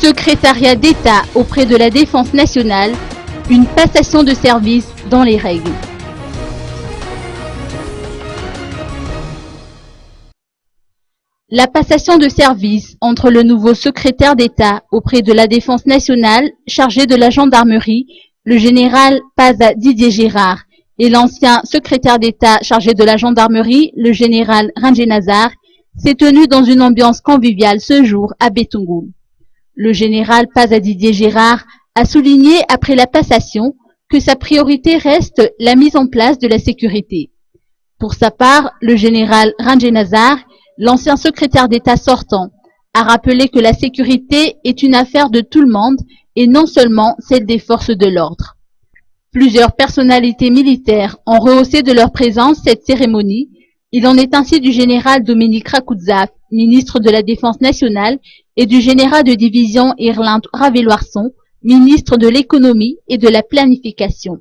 Secrétariat d'État auprès de la Défense nationale, une passation de service dans les règles. La passation de service entre le nouveau secrétaire d'État auprès de la Défense nationale chargé de la gendarmerie, le général Paza Didier Gérard, et l'ancien secrétaire d'État chargé de la gendarmerie, le général Rangé Nazar, s'est tenue dans une ambiance conviviale ce jour à Bétongoul. Le général Paza Didier Gérard a souligné après la passation que sa priorité reste la mise en place de la sécurité. Pour sa part, le général Rangé Nazar, l'ancien secrétaire d'État sortant, a rappelé que la sécurité est une affaire de tout le monde et non seulement celle des forces de l'ordre. Plusieurs personnalités militaires ont rehaussé de leur présence cette cérémonie. Il en est ainsi du général Dominique Rakoudzaf, ministre de la Défense nationale, et du général de division Irlande Raveloirson, ministre de l'économie et de la planification.